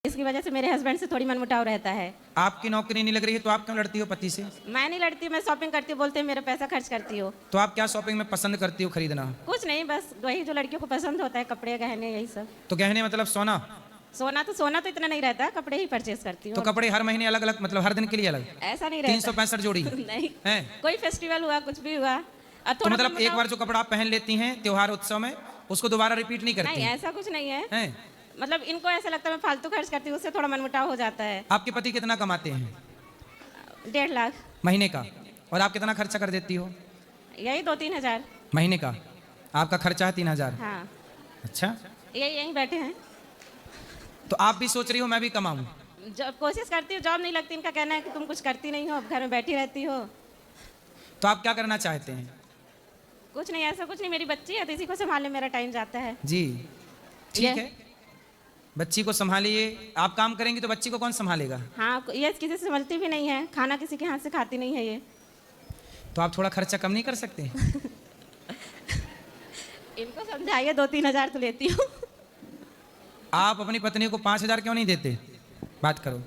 इसकी वजह से मेरे हस्बैंड से थोड़ी मनमुटाव रहता है। आपकी नौकरी नहीं लग रही है तो आप क्यों लड़ती हो पति से? मैं नहीं लड़ती, मैं शॉपिंग करती हूँ, बोलते हैं मेरा पैसा खर्च करती हो। तो आप क्या शॉपिंग में पसंद करती हो खरीदना? कुछ नहीं, बस वही जो लड़कियों को पसंद होता है, कपड़े गहने यही सब। तो गहने मतलब सोना? सोना तो इतना नहीं रहता, कपड़े ही परचेज करती तो हूँ। कपड़े हर महीने अलग अलग, मतलब हर दिन के लिए अलग? ऐसा नहीं रहता। 365 जोड़ी नहीं है? कोई फेस्टिवल हुआ, कुछ भी हुआ और तो थोड़ा मतलब एक मनमुटाव- बार जो कपड़ा आप पहन लेती हैं त्योहार उत्सव में, उसको दोबारा रिपीट नहीं करती? नहीं, ऐसा कुछ नहीं है। हैं? मतलब इनको ऐसा लगता है मैं फालतू खर्च करती हूँ, उससे थोड़ा मनमुटाव हो जाता है। आपके पति कितना कमाते हैं 1.5 लाख महीने का? और आप कितना खर्चा कर देती हो? यही 2-3 हजार। महीने का आपका खर्चा है 3000? हाँ, अच्छा, यही बैठे हैं। तो आप भी सोच रही हो मैं भी कमाऊं? जब कोशिश करती हूँ, जॉब नहीं लगती, इनका कहना है कि तुम कुछ करती नहीं हो, घर में बैठी रहती हो। तो आप क्या करना चाहते हैं? कुछ नहीं, ऐसा कुछ नहीं, मेरी बच्ची है तो इसी को संभालने मेरा टाइम जाता है। जी ठीक ये- है, बच्ची को संभालिए। आप काम करेंगी तो बच्ची को कौन संभालेगा? हाँ, ये किसी से संभलती भी नहीं है, खाना किसी के हाथ से खाती नहीं है ये। तो आप थोड़ा खर्चा कम नहीं कर सकते? इनको समझाइए, 2-3 हजार तो लेती हूँ। आप अपनी पत्नी को 5000 क्यों नहीं देते? बात करो।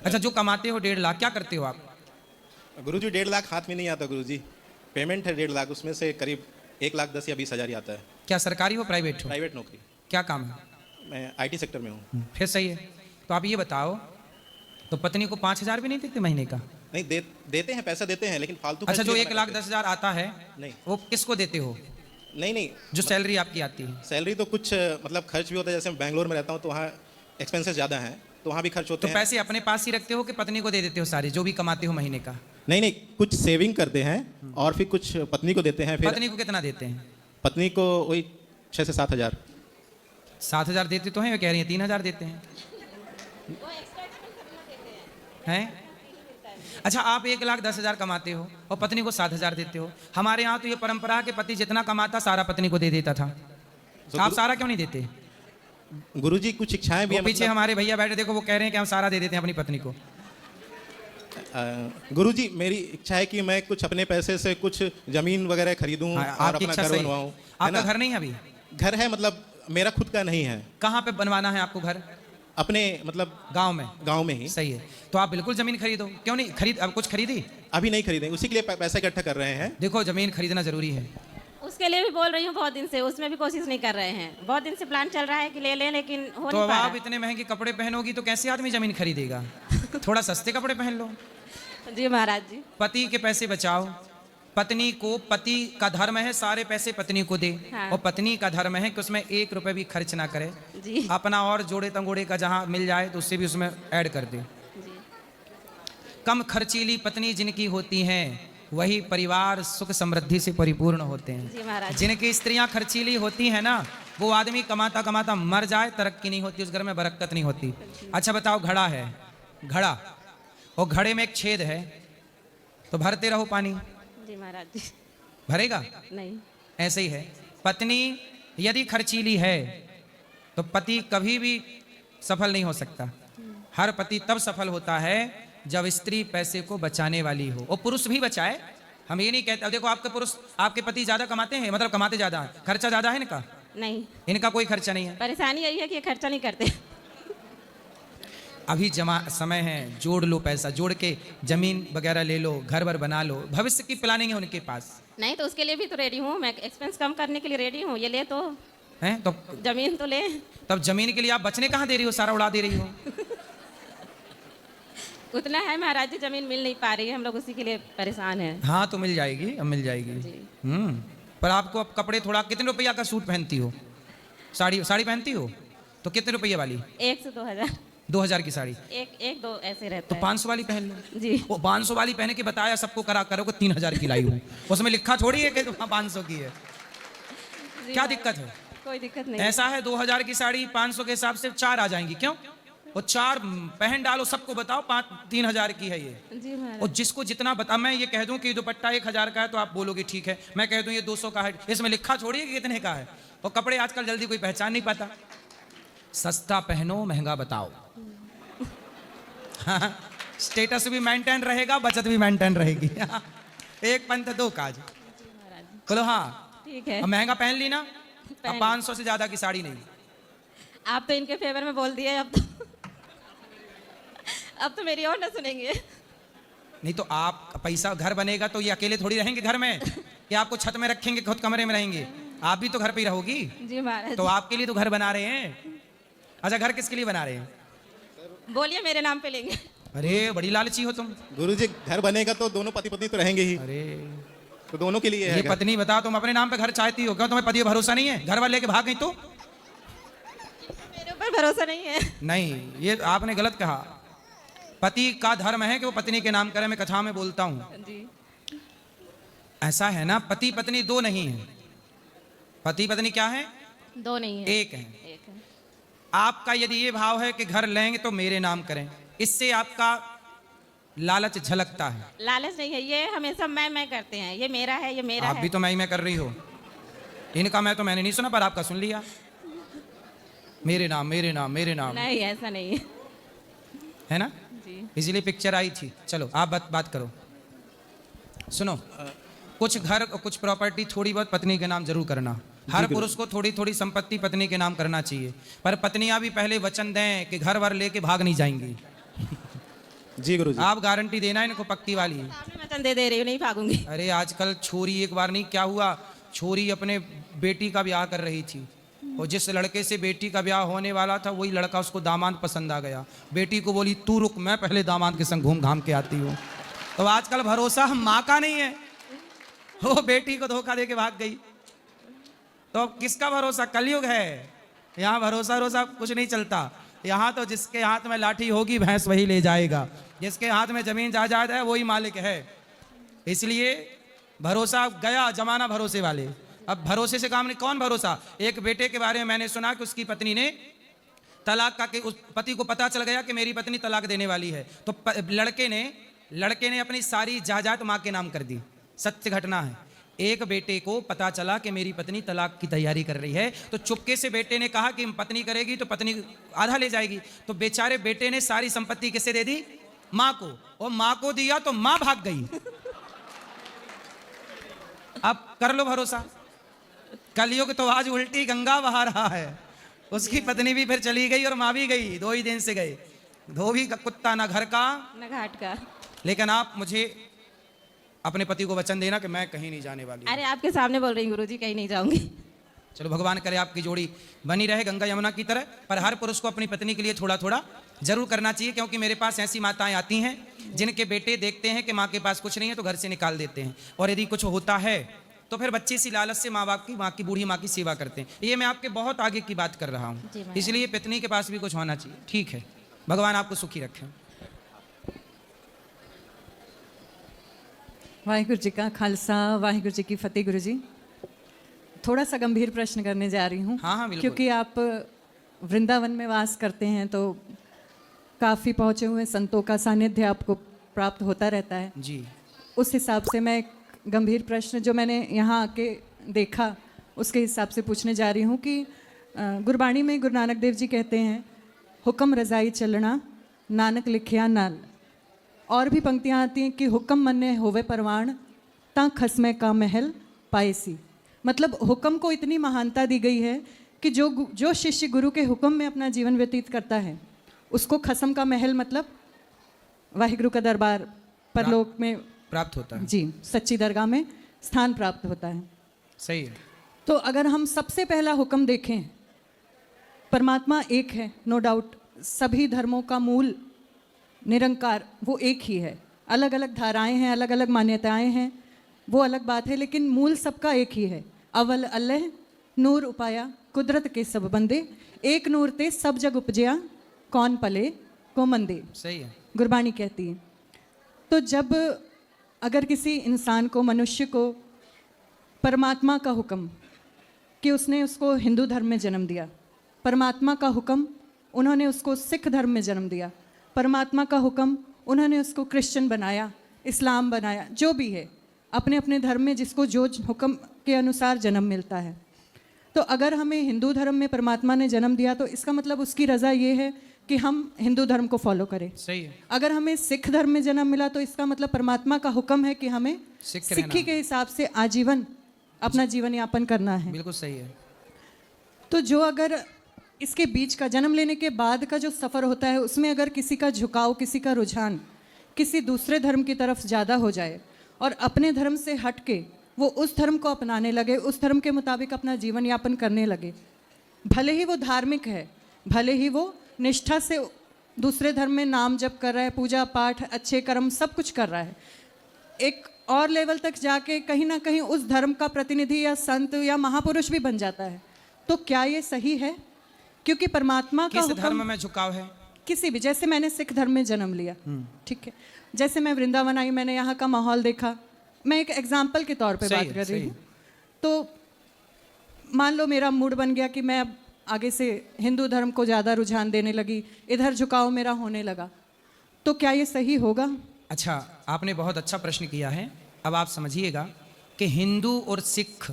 अच्छा, जो कमाते हो 1.5 लाख, क्या करते हो आप? गुरुजी 1.5 लाख हाथ में नहीं आता गुरुजी। पेमेंट है 1.5 लाख, उसमें से करीब 1,10,000 या 20,000 ही आता है। क्या सरकारी हो प्राइवेट हो? प्राइवेट नौकरी। क्या काम है? मैं आईटी सेक्टर में हूँ। फिर सही है। तो आप ये बताओ, तो पत्नी को 5000 भी नहीं देते महीने का? नहीं देते हैं, पैसा देते हैं, लेकिन फालतू अच्छा, खर्च जो नहीं 1,10,000 आता है नहीं वो किसको देते हो? नहीं जो सैलरी आपकी आती है? सैलरी तो कुछ मतलब खर्च भी होता है। जैसे मैं बैंगलोर में रहता हूँ तो वहाँ एक्सपेंसेस ज़्यादा हैं, तो वहाँ भी खर्च होते तो हैं। पैसे अपने पास ही रखते हो कि पत्नी को दे देते हो सारे जो भी कमाते हो महीने का? नहीं, कुछ सेविंग करते हैं और फिर कुछ पत्नी को देते हैं। फिर पत्नी को कितना देते हैं? पत्नी को वही 6 से 7 हज़ार। 7000 देते तो हैं, वो कह रही हैं 3000 देते हैं। हैं? अच्छा, आप 1,10,000 कमाते हो और पत्नी को 7000 देते हो। हमारे यहाँ तो ये परंपरा है कि पति जितना कमाता सारा पत्नी को दे देता था। आप सारा क्यों नहीं देते? गुरुजी कुछ इच्छाएं भी वो हैं, पीछे मतलब- हमारे भैया बैठे, देखो वो कह रहे हैं कि हम सारा दे देते हैं अपनी पत्नी को। गुरुजी मेरी इच्छा है कि मैं कुछ अपने पैसे से कुछ जमीन वगैरह खरीदूं हाँ, और आपकी अपना इच्छा घर सही है। बनवाऊं। है आपका ना? घर नहीं है अभी? घर है, मतलब मेरा खुद का नहीं है। कहाँ पे बनवाना है आपको घर? अपने मतलब गांव में? गांव में ही। सही है, तो आप बिल्कुल जमीन खरीदो। क्यों नहीं खरीद? अब कुछ खरीदी? अभी नहीं खरीदे, उसी के लिए पैसा इकट्ठा कर रहे हैं। देखो, जमीन खरीदना जरूरी है। उसके लिए भी बोल रही हूँ बहुत दिन से, उसमें भी कोशिश नहीं कर रहे हैं। बहुत दिन से प्लान चल रहा है कि ले लें, लेकिन हो तो नहीं अब पा आप रहा। इतने महंगे कपड़े पहनोगी तो कैसे आदमी जमीन खरीदेगा? थोड़ा सस्ते कपड़े पहन लो। जी महाराज जी। पति के पैसे बचाओ। पत्नी को, पति का धर्म है सारे पैसे पत्नी को दे। हाँ। और पत्नी का धर्म है कि उसमें 1 रुपए भी खर्च ना करे। जी अपना और जोड़े तंगोड़े का जहां मिल जाए तो उससे भी उसमें ऐड कर दे। जी। कम खर्चीली पत्नी जिनकी होती हैं वही परिवार सुख समृद्धि से परिपूर्ण होते जी हैं। महाराज। जिनकी स्त्रियां खर्चीली होती हैं ना, वो आदमी कमाता कमाता मर जाए, तरक्की नहीं होती, उस घर में बरकत नहीं होती। अच्छा बताओ, घड़ा है, घड़ा, और घड़े में एक छेद है, तो भरते रहो पानी, जी महाराज जी। भरेगा? नहीं। ऐसे ही है, पत्नी यदि खर्चीली है तो पति कभी भी सफल नहीं हो सकता। हर पति तब सफल होता है जब स्त्री पैसे को बचाने वाली हो, और पुरुष भी बचाए। हम ये नहीं कहते। अब देखो, आपके पुरुष, आपके पति ज्यादा कमाते हैं, मतलब कमाते ज्यादा हैं, खर्चा ज्यादा है इनका? नहीं, इनका कोई खर्चा नहीं है। परेशानी यही है कि ये खर्चा नहीं करते। अभी जमा समय है, जोड़ लो पैसा, जोड़ के जमीन वगैरह ले लो, घर वर बना लो। भविष्य की प्लानिंग है उनके पास। नहीं तो उसके लिए भी तो रेडी हूँ मैं, एक्सपेंस कम करने के लिए रेडी हूँ। ये ले तो हैं तो जमीन तो ले। तब जमीन के लिए आप बचने कहाँ दे रही हो? सारा उड़ा दे रही हो। उतना है महाराज जी, जमीन मिल नहीं पा रही है, हम लोग उसी के लिए परेशान हैं। हाँ तो मिल जाएगी, अब मिल जाएगी। जी। पर आपको अब कपड़े थोड़ा, कितने रुपया का सूट पहनती हो? साड़ी साड़ी पहनती हो तो कितने रुपये वाली? 1 से 2,000। 2000 की साड़ी? एक दो ऐसे तो रहता है। 500 वाली पहन लो। जी। वो 500 वाली पहने के बताया सबको, करा करो को 3000 की लाई हूँ, उसमें लिखा थोड़ी है कि 500 की है। जी क्या महाराज, दिक्कत है? कोई दिक्कत नहीं। ऐसा है, 2000 की साड़ी 500 के हिसाब से 4 आ जाएंगी। क्यों? वो 4 पहन डालो, सबको बताओ 3000 की है ये। जी महाराज। और जिसको जितना बता, मैं ये कह दूं कि दुपट्टा 1000 का है तो आप बोलोगे ठीक है, मैं कह दूं ये 200 का है, इसमें लिखा छोड़िए कि कितने का है। और कपड़े आजकल जल्दी कोई पहचान नहीं पाता। सस्ता पहनो, महंगा बताओ। स्टेटस भी मेंटेन रहेगा, बचत भी मेंटेन रहेगी। एक पंथ दो काज। बोलो हाँ। ठीक है। अब महंगा पहन ली ना, अब पहन- 500 से ज्यादा की साड़ी नहीं। आप तो इनके फेवर में बोल दिए, अब तो मेरी और ना सुनेंगे। नहीं तो आप पैसा घर बनेगा तो ये अकेले थोड़ी रहेंगे घर में, कि आपको छत में रखेंगे खुद कमरे में रहेंगे? आप भी तो घर पे ही रहोगी। जी महाराज। तो आपके लिए तो घर बना रहे हैं। अच्छा, घर किसके लिए बना रहे हैं? बोलिए, मेरे नाम पे लेंगे। अरे बड़ी लालची हो तुम। गुरुजी घर बनेगा तो दोनों पति पत्नी तो रहेंगे ही, अरे तो दोनों के लिए ये है घर। पत्नी बता, तुम अपने नाम पे घर चाहती हो, क्यों तुम्हें पति पर भरोसा नहीं है? घर वाले लेके भाग गई तो? मेरे ऊपर भरोसा नहीं है। नहीं, ये आपने गलत कहा। पति का धर्म है कि वो पत्नी के नाम करे, मैं कथा में बोलता हूं। जी। ऐसा है ना, पति पत्नी दो नहीं है। पति पत्नी क्या है? दो नहीं है, एक है। एक है। आपका यदि ये भाव है कि घर लेंगे तो मेरे नाम करें, इससे आपका लालच झलकता है। लालच नहीं है, ये हमेशा मैं करते हैं। ये मेरा है, ये मेरा आप है। भी तो मैं कर रही हो। इनका मैं तो मैंने नहीं सुना, पर आपका सुन लिया। मेरे नाम मेरे नाम मेरे नाम, नहीं, ऐसा नहीं है। है ना? जी। इसीलिए पिक्चर आई थी। चलो आप बात करो। सुनो, कुछ घर और कुछ प्रॉपर्टी थोड़ी बहुत पत्नी के नाम जरूर करना। हर पुरुष को थोड़ी थोड़ी संपत्ति पत्नी के नाम करना चाहिए, पर पत्नियां भी पहले वचन दें कि घर वर लेके भाग नहीं जाएंगी। जी गुरुजी। आप गारंटी देना इनको पक्की वाली। सामने वचन दे रही हूँ, नहीं भागूंगी। अरे आजकल छोरी, एक बार नहीं क्या हुआ, छोरी अपने बेटी का ब्याह कर रही थी, और जिस लड़के से बेटी का ब्याह होने वाला था वही लड़का उसको दामाद पसंद आ गया। बेटी को बोली तू रुक, मैं पहले दामाद के संग घूम घाम के आती हूँ। तो आजकल भरोसा माँ का नहीं है, वो बेटी को धोखा दे के भाग गई। तो अब किसका भरोसा? कलयुग है, यहाँ भरोसा कुछ नहीं चलता। यहाँ तो जिसके हाथ में लाठी होगी भैंस वही ले जाएगा, जिसके हाथ में जमीन जायदाद है वही मालिक है। इसलिए भरोसा गया जमाना भरोसे वाले। अब भरोसे से काम नहीं। कौन भरोसा? एक बेटे के बारे में मैंने सुना कि उसकी पत्नी ने तलाक का, उस पति को पता चल गया कि मेरी पत्नी तलाक देने वाली है, तो लड़के ने अपनी सारी जायदाद माँ के नाम कर दी। सत्य घटना है। एक बेटे को पता चला कि मेरी पत्नी तलाक की तैयारी कर रही है, तो चुपके से बेटे ने कहा कि पत्नी करेगी तो पत्नी आधा ले जाएगी। तो बेचारे बेटे ने सारी संपत्ति किसे दे दी? माँ को। और माँ को दिया तो माँ भाग गई। अब कर लो भरोसा। कलयुग तो आज उल्टी गंगा बहा रहा है। उसकी पत्नी भी फिर चली गई और माँ भी गई, 2 ही दिन से गए। धोबी का कुत्ता ना घर का न घाट का। लेकिन आप मुझे अपने पति को वचन देना कि मैं कहीं नहीं जाने वाली। अरे आपके सामने बोल रही हूँ गुरुजी, कहीं नहीं जाऊंगी। चलो भगवान करे आपकी जोड़ी बनी रहे गंगा यमुना की तरह। पर हर पुरुष को अपनी पत्नी के लिए थोड़ा थोड़ा जरूर करना चाहिए, क्योंकि मेरे पास ऐसी माताएं आती हैं जिनके बेटे देखते हैं कि माँ के पास कुछ नहीं है तो घर से निकाल देते हैं, और यदि कुछ होता है तो फिर बच्चे सी लालच से माँ की बूढ़ी माँ की सेवा करते हैं। ये मैं आपके बहुत आगे की बात कर रहा हूँ, इसलिए पत्नी के पास भी कुछ होना चाहिए। ठीक है, भगवान आपको सुखी रखें। वाहिगुरु जी का खालसा, वाहिगुरु जी की फतेह। गुरु जी, थोड़ा सा गंभीर प्रश्न करने जा रही हूँ। हाँ, बिल्कुल। क्योंकि आप वृंदावन में वास करते हैं तो काफ़ी पहुँचे हुए संतों का सानिध्य आपको प्राप्त होता रहता है जी। उस हिसाब से मैं एक गंभीर प्रश्न जो मैंने यहाँ आके देखा उसके हिसाब से पूछने जा रही हूँ कि गुरबाणी में गुरु नानक देव जी कहते हैं, हुक्म रजाई चलना नानक लिखिया नाल। और भी पंक्तियाँ आती हैं कि हुक्म मन्ने होवे परवान ता खसमे का महल पाएसी। मतलब हुक्म को इतनी महानता दी गई है कि जो शिष्य गुरु के हुक्म में अपना जीवन व्यतीत करता है उसको खसम का महल, मतलब वाहिगुरु का दरबार परलोक में प्राप्त होता है। जी, सच्ची दरगाह में स्थान प्राप्त होता है। सही है। तो अगर हम सबसे पहला हुक्म देखें, परमात्मा एक है, नो डाउट। सभी धर्मों का मूल निरंकार वो एक ही है। अलग अलग धाराएं हैं, अलग अलग मान्यताएं हैं, वो अलग बात है, लेकिन मूल सबका एक ही है। अव्वल अल्लाह नूर उपाया कुदरत के सब बंदे, एक नूर ते सब जग उपजया कौन पले को मंदे। सही है। गुरबाणी कहती है। तो जब अगर किसी इंसान को, मनुष्य को परमात्मा का हुक्म कि उसने उसको हिंदू धर्म में जन्म दिया, परमात्मा का हुक्म उन्होंने उसको सिख धर्म में जन्म दिया, परमात्मा का हुक्म उन्होंने उसको क्रिश्चियन बनाया, इस्लाम बनाया, जो भी है अपने अपने धर्म में जिसको जो हुक्म के अनुसार जन्म मिलता है। तो अगर हमें हिंदू धर्म में परमात्मा ने जन्म दिया तो इसका मतलब उसकी रज़ा ये है कि हम हिंदू धर्म को फॉलो करें। सही है। अगर हमें सिख धर्म में जन्म मिला तो इसका मतलब परमात्मा का हुक्म है कि हमें सिक्खी के हिसाब से आजीवन अपना जीवन यापन करना है। बिल्कुल सही है। तो जो अगर इसके बीच का जन्म लेने के बाद का जो सफ़र होता है उसमें अगर किसी का झुकाव, किसी का रुझान किसी दूसरे धर्म की तरफ ज़्यादा हो जाए और अपने धर्म से हट के वो उस धर्म को अपनाने लगे, उस धर्म के मुताबिक अपना जीवन यापन करने लगे, भले ही वो धार्मिक है, भले ही वो निष्ठा से दूसरे धर्म में नाम जप कर रहा है, पूजा पाठ, अच्छे कर्म सब कुछ कर रहा है, एक और लेवल तक जाके कहीं ना कहीं उस धर्म का प्रतिनिधि या संत या महापुरुष भी बन जाता है, तो क्या ये सही है? क्योंकि परमात्मा का किस धर्म में झुकाव है? किसी भी, जैसे मैंने सिख धर्म में जन्म लिया, ठीक है, जैसे मैं वृंदावन आई, मैंने यहाँ का माहौल देखा, मैं एक एग्जाम्पल के तौर पे बात कर रही हूँ, तो मान लो मेरा मूड बन गया कि मैं अब आगे से हिंदू धर्म को ज़्यादा रुझान देने लगी, इधर झुकाव मेरा होने लगा, तो क्या ये सही होगा? अच्छा, आपने बहुत अच्छा प्रश्न किया है। अब आप समझिएगा कि हिंदू और सिख,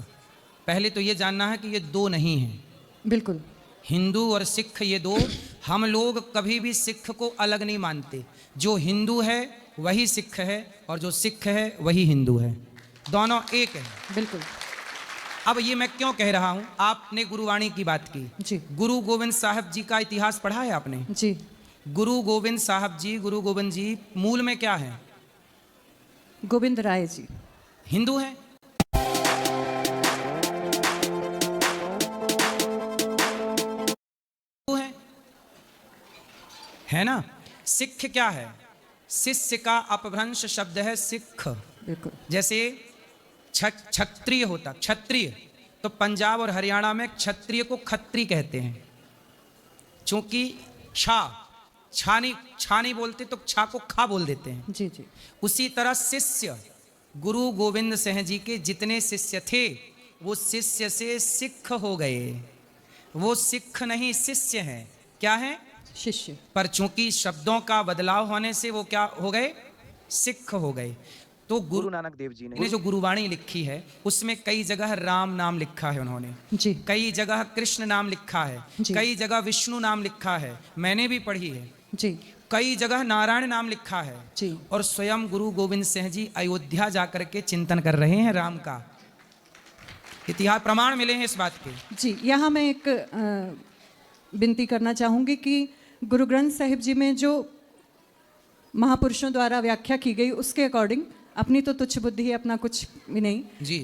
पहले तो ये जानना है कि ये दो नहीं हैं। बिल्कुल, हिंदू और सिख ये दो, हम लोग कभी भी सिख को अलग नहीं मानते। जो हिंदू है वही सिख है और जो सिख है वही हिंदू है, दोनों एक है। बिल्कुल। अब ये मैं क्यों कह रहा हूं, आपने गुरुवाणी की बात की जी। गुरु गोविंद साहब जी का इतिहास पढ़ा है आपने? जी। गुरु गोविंद साहब जी, गुरु गोविंद जी मूल में क्या है? गोविंद राय जी हिंदू है। है ना? सिख क्या है? शिष्य का अपभ्रंश शब्द है सिख। बिल्कुल। जैसे क्षत्रिय होता, क्षत्रिय, तो पंजाब और हरियाणा में क्षत्रिय को खत्री कहते हैं, चूंकि छा नहीं बोलते तो छा को खा बोल देते हैं। जी जी। उसी तरह शिष्य, गुरु गोविंद सिंह जी के जितने शिष्य थे वो शिष्य से सिख हो गए, वो सिख नहीं शिष्य हैं। क्या है? शिष्य। पर चूंकि शब्दों का बदलाव होने से वो क्या हो गए? सिख हो गए। तो गुरु नानक देव जी ने जो गुरुवाणी लिखी है उसमें कई जगह राम नाम लिखा है उन्होंने, जी। कई जगह कृष्ण नाम लिखा है, कई जगह विष्णु नाम लिखा है, मैंने भी पढ़ी है जी। कई जगह नारायण नाम लिखा है जी। और स्वयं गुरु गोविंद सिंह जी अयोध्या जाकर के चिंतन कर रहे हैं राम का। इतिहास प्रमाण मिले हैं इस बात के। जी, यहाँ मैं एक विनती करना चाहूँगी कि गुरु ग्रंथ साहिब जी में जो महापुरुषों द्वारा व्याख्या की गई उसके अकॉर्डिंग, अपनी तो तुच्छ बुद्धि है, अपना कुछ भी नहीं जी,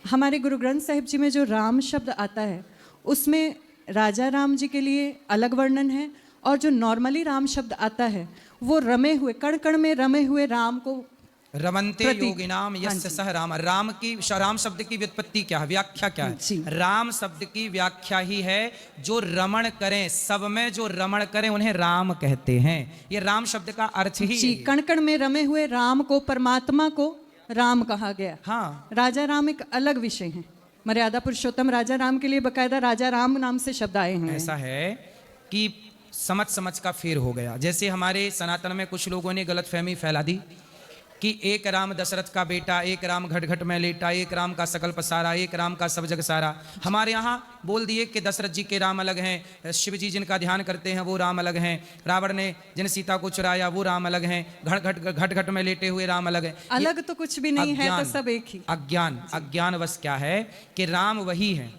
हमारे गुरु ग्रंथ साहिब जी में जो राम शब्द आता है उसमें राजा राम जी के लिए अलग वर्णन है, और जो नॉर्मली राम शब्द आता है वो रमे हुए, कण कण में रमे हुए राम को रमन्ते योगिनाम यस्य सह राम। राम की, राम शब्द की व्युत्पत्ति क्या है, व्याख्या क्या है? राम शब्द की व्याख्या ही है जो रमण करें, सब में जो रमण करें उन्हें राम कहते हैं। ये राम शब्द का अर्थ ही जी, कण कण में रमे हुए राम को, परमात्मा को राम कहा गया। हाँ, राजा राम एक अलग विषय है, मर्यादा पुरुषोत्तम राजा राम के लिए बकायदा राजा राम नाम से शब्द आए हैं। ऐसा है कि समझ का फेर हो गया। जैसे हमारे सनातन में कुछ लोगों ने गलतफहमी फैला दी कि एक राम दशरथ का बेटा, एक राम घट घट में लेटा, एक राम का सकल पसारा, एक राम का सब जग सारा। हमारे यहाँ बोल दिए कि दशरथ जी के राम अलग हैं, शिव जी जिनका ध्यान करते हैं वो राम अलग हैं, रावण ने जिन सीता को चुराया वो राम अलग हैं, घट घट में लेटे हुए राम अलग हैं। अलग तो कुछ भी नहीं है, तो सब एक ही। अज्ञानवश क्या है कि राम वही है,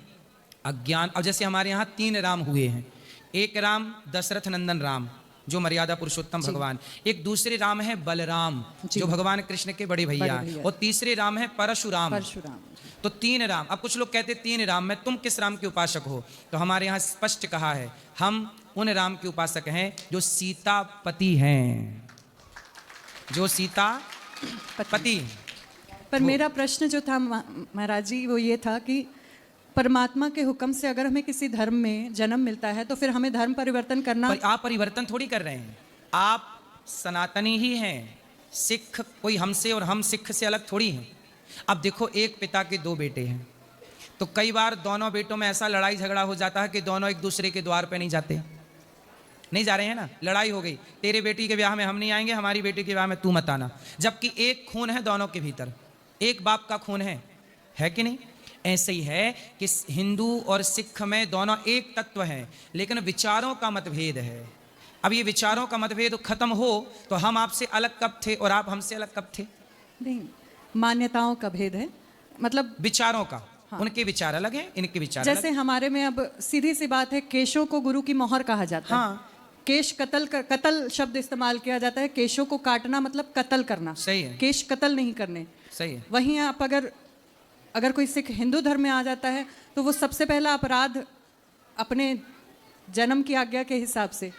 अज्ञान। अब जैसे हमारे यहाँ 3 राम हुए हैं, एक राम दशरथ नंदन राम जो मर्यादा पुरुषोत्तम भगवान, एक दूसरे राम है बलराम जो भगवान कृष्ण के बड़े भैया हैं, और तीसरे राम है परशुराम। तो 3 राम। अब कुछ लोग कहते 3 राम में तुम किस राम के उपासक हो? तो हमारे यहाँ स्पष्ट कहा है हम उन राम के उपासक हैं जो सीता पति हैं, जो सीता पति। पर मेरा प्रश्न जो था महाराज जी वो ये था कि परमात्मा के हुक्म से अगर हमें किसी धर्म में जन्म मिलता है तो फिर हमें धर्म परिवर्तन करना। आप परिवर्तन थोड़ी कर रहे हैं, आप सनातनी ही हैं। सिख कोई हमसे और हम सिख से अलग थोड़ी हैं। अब देखो, एक पिता के 2 बेटे हैं, तो कई बार दोनों बेटों में ऐसा लड़ाई झगड़ा हो जाता है कि दोनों एक दूसरे के द्वार पे नहीं जाते, नहीं जा रहे हैं ना, लड़ाई हो गई, तेरे बेटी के ब्याह में हम नहीं आएंगे, हमारी बेटी के ब्याह में तू मत आना, जबकि एक खून है दोनों के भीतर, एक बाप का खून है कि नहीं? ऐसे ही है कि हिंदू और सिख में दोनों एक तत्व हैं, लेकिन विचारों का मतभेद है। अब ये विचारों का मतभेद खत्म हो तो हम आपसे अलग कब थे और आप हमसे अलग कब थे? नहीं, मान्यताओं का भेद है, मतलब विचारों का। उनके विचार अलग हैं, इनके विचार अलग जैसे हमारे में अब सीधी सी बात है, केशों को गुरु की मोहर कहा जाता है। हाँ। केश कत्ल शब्द इस्तेमाल किया जाता है। केशों को काटना मतलब कत्ल करना। सही है। केश कत्ल नहीं करने। सही है। वहीं आप अगर कोई सिख हिंदू धर्म में आ जाता है तो वो सबसे पहला अपराध अपने जन्म की आज्ञा के हिसाब से।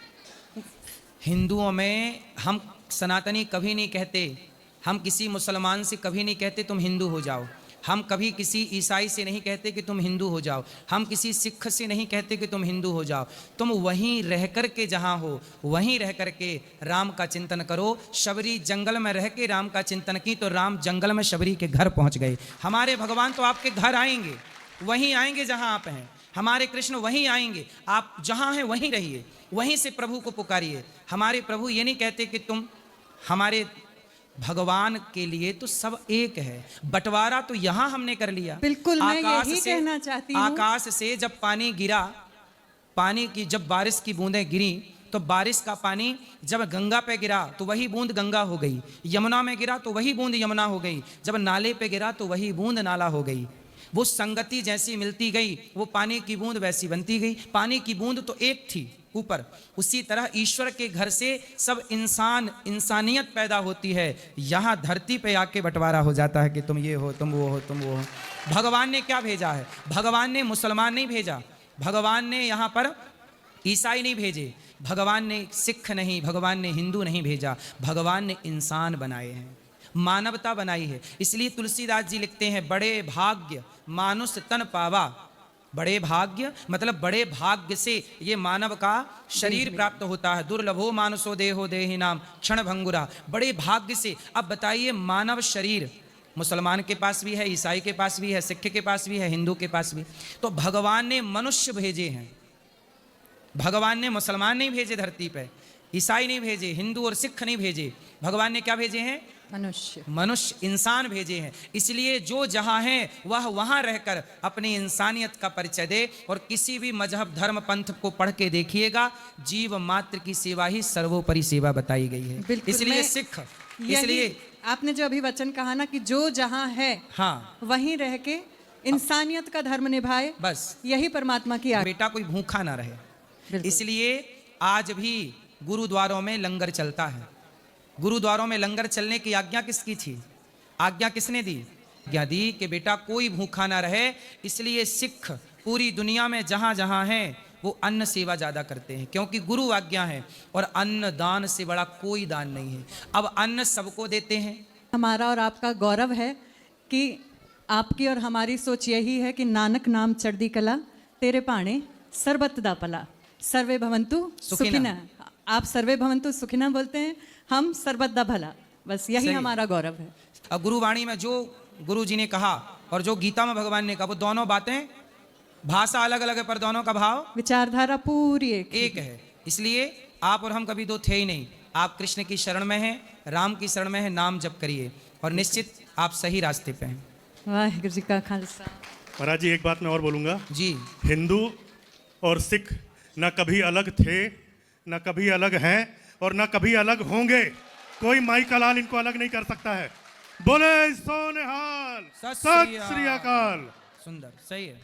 हिंदुओं में हम सनातनी कभी नहीं कहते, हम किसी मुसलमान से कभी नहीं कहते तुम हिंदू हो जाओ, हम कभी किसी ईसाई से नहीं कहते कि तुम हिंदू हो जाओ, हम किसी सिख से नहीं कहते कि तुम हिंदू हो जाओ। तुम वहीं रह कर के जहाँ हो वहीं रह कर के राम का चिंतन करो। शबरी जंगल में रह के राम का चिंतन की तो राम जंगल में शबरी के घर पहुँच गए। हमारे भगवान तो आपके घर आएंगे, वहीं आएंगे जहाँ आप हैं। हमारे कृष्ण वहीं आएंगे, आप जहाँ हैं वहीं रहिए, वहीं से प्रभु को पुकारिए। हमारे प्रभु ये नहीं कहते कि तुम, हमारे भगवान के लिए तो सब एक है। बंटवारा तो यहाँ हमने कर लिया। बिल्कुल, मैं यही कहना चाहती हूँ। आकाश से जब पानी गिरा, पानी की जब बारिश की बूंदें गिरी तो बारिश का पानी जब गंगा पे गिरा तो वही बूंद गंगा हो गई, यमुना में गिरा तो वही बूंद यमुना हो गई, जब नाले पे गिरा तो वही बूंद नाला हो गई। वो संगति जैसी मिलती गई, वो पानी की बूंद वैसी बनती गई। पानी की बूंद तो एक थी ऊपर, उसी तरह ईश्वर के घर से सब इंसानियत पैदा होती है। यहाँ धरती पे आके बंटवारा हो जाता है कि तुम ये हो, तुम वो हो, तुम वो हो। भगवान ने क्या भेजा है? भगवान ने मुसलमान नहीं भेजा, भगवान ने यहाँ पर ईसाई नहीं भेजे, भगवान ने सिख नहीं, भगवान ने हिंदू नहीं भेजा, भगवान ने इंसान बनाए हैं, मानवता बनाई है। इसलिए तुलसीदास जी लिखते हैं, बड़े भाग्य मानुष तन पावा। बड़े भाग्य मतलब बड़े भाग्य से ये मानव का शरीर प्राप्त होता है। दुर्लभो मानुषो देहो देहि नाम क्षण भंगुरा। बड़े भाग्य से। अब बताइए, मानव शरीर मुसलमान के पास भी है, ईसाई के पास भी है, सिख के पास भी है, हिंदू के पास भी। तो भगवान ने मनुष्य भेजे हैं, भगवान ने मुसलमान नहीं भेजे धरती पे, ईसाई नहीं भेजे, हिंदू और सिख नहीं भेजे, भगवान ने क्या भेजे हैं? मनुष्य, इंसान भेजे हैं। इसलिए जो जहाँ है वह वहाँ रहकर अपनी इंसानियत का परिचय दे। और किसी भी मजहब धर्म पंथ को पढ़ के देखिएगा, जीव मात्र की सेवा ही सर्वोपरि सेवा बताई गई है। इसलिए सिख, इसलिए आपने जो अभी वचन कहा ना कि जो जहाँ है हाँ वहीं रह के इंसानियत का धर्म निभाए, बस यही परमात्मा की आज्ञा। बेटा कोई भूखा ना रहे। इसलिए आज भी गुरुद्वारों में लंगर चलता है। गुरुद्वारों में लंगर चलने की आज्ञा किसकी थी? आज्ञा किसने दी? आज्ञा दी कि बेटा कोई भूखा ना रहे। इसलिए सिख पूरी दुनिया में जहाँ जहाँ हैं वो अन्न सेवा ज़्यादा करते हैं, क्योंकि गुरु आज्ञा है और अन्न दान से बड़ा कोई दान नहीं है। अब अन्न सबको देते हैं। हमारा और आपका गौरव है कि आपकी और हमारी सोच यही है कि नानक नाम चढ़दी कला, तेरे पाणे सर्बत दा भला, सर्वे भवंतु सुखिना। आप सर्वे भवंतु सुखिना बोलते हैं, हम सर्बत दा भला, बस यही हमारा गौरव है। अब गुरुवाणी में जो गुरु जी ने कहा और जो गीता में भगवान ने कहा, वो दोनों बातें, भाषा अलग अलग है पर दोनों का भाव, विचारधारा पूरी एक है। इसलिए आप और हम कभी दो थे ही नहीं। आप कृष्ण की शरण में हैं, राम की शरण में हैं, नाम जप करिए और निश्चित आप सही रास्ते पे हैं। वाहिगुरु जी का खालसा। महाराज जी, एक बात मैं और बोलूँगा जी। हिंदू और सिख न कभी अलग थे, न कभी अलग हैं और न कभी अलग होंगे। कोई माई का लाल इनको अलग नहीं कर सकता है। बोले सोनिहाल, सत श्री अकाल। सुंदर, सही है।